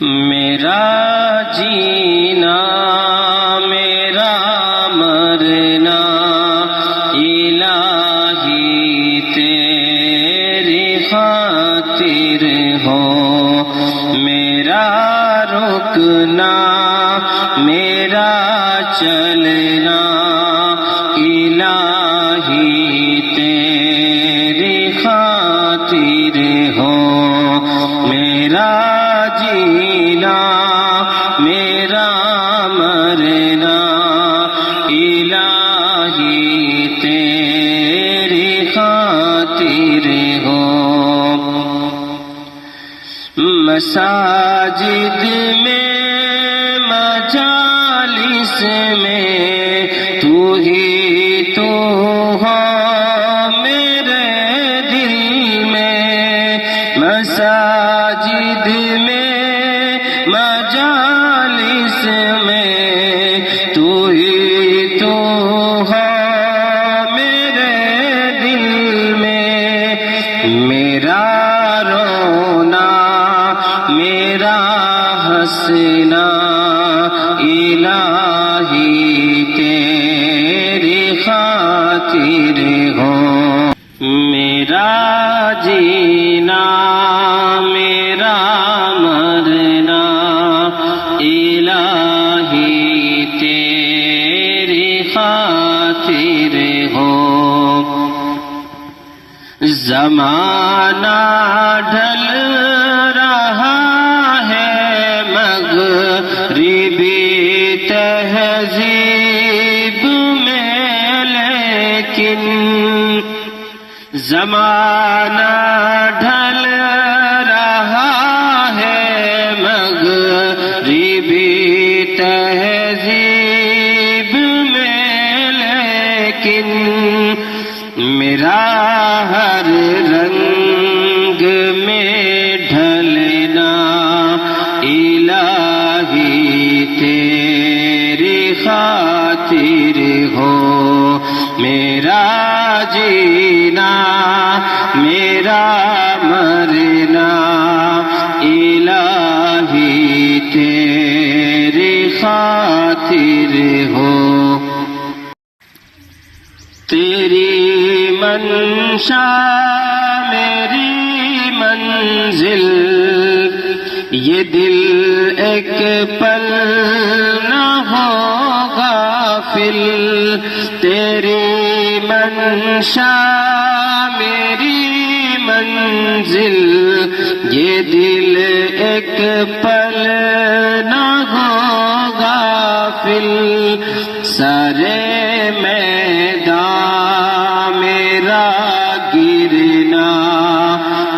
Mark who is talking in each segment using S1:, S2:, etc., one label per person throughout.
S1: میرا جینا میرا مرنا الہی تیری خاطر ہو، میرا رکنا میرا چلنا الہی تیری خاطر ہو، میرا جینا میرا مرنا الہی تیری خاطر ہو۔ مساجد میں مجالس میں تو ہی تو ہو میرے دل میں، مساجد میں مجالس میں تو ہی تو ہو میرے دل میں، میرا رونا میرا ہنسنا الہی تیری خاطر ہو، میرا جینا میرا مرنا الہی تیری خاطر ہو۔ زمانہ ڈھل رہا ہے مغربی تہذیب میں، لیکن زمانہ ڈھل رہا ہے مغربی تہذیب میں، لیکن میرا ہر رنگ میں ڈھلنا الہی تیری خاطر ہو، میرا جینا میرا مرنا الہی تیری خاطر ہو۔ تیری منشا میری منزل، یہ دل ایک پل نہ ہو غافل، تیری منشا میری منزل، یہ دل ایک پل نہ ہو غافل، سارے میدان میرا گرنا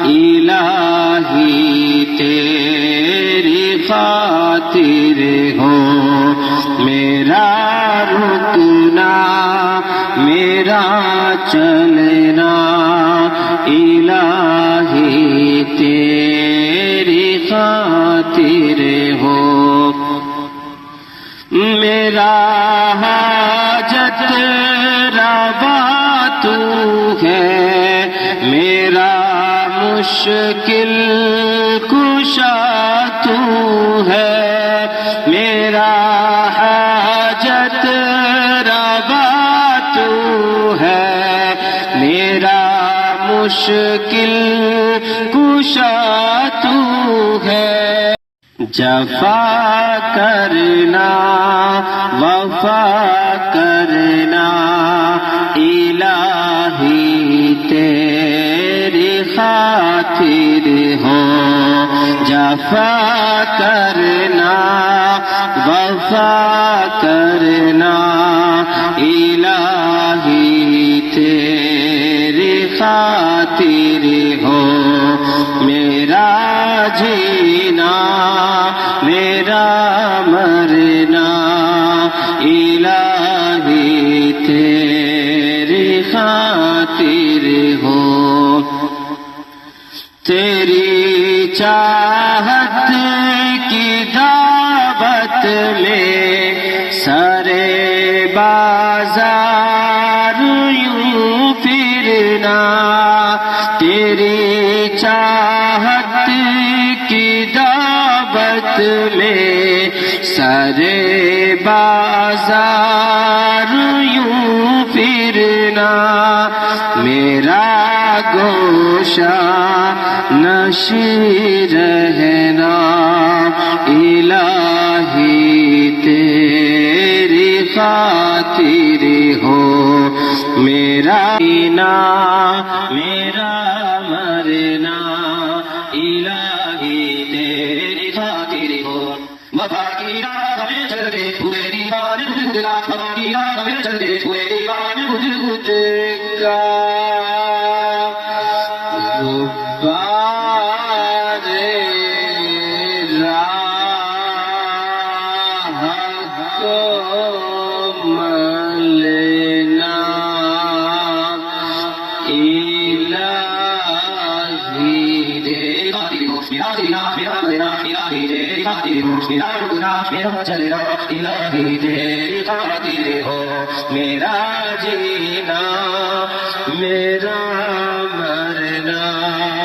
S1: الہی تیری خاطر ہو، میرا رکنا میرا چلنا الہی تیری خاطر ہو، میرا حاجت روا تو ہے، میرا مشکل کشا تو ہے، میرا حاجت روا تو ہے، میرا مشکل کشا تو ہے، جفا کرنا وفا کرنا الہی تیری خاطر ہو، جفا کرنا وفا کرنا الہی تیری خاطر ہو، میرا جینا میرا مرنا الہی تیری خاطر ہو، تیری چاہت کی دعوت میں سارے بازار یوں پھرنا، تیری چاہت کی دعوت جابت میں سارے بازار یوں پھرنا میرا گوشہ نشیں رہنا الہی تیری خاطر ہو میرا جینا میرا مرنا الہی تیری خاطر ہو وفا کی راہ میں چلتے ہوئے دیوان گزرا وفا کی راہ میں چلتے ہوئے دیوان گزرا میرا جینا میرا مرنا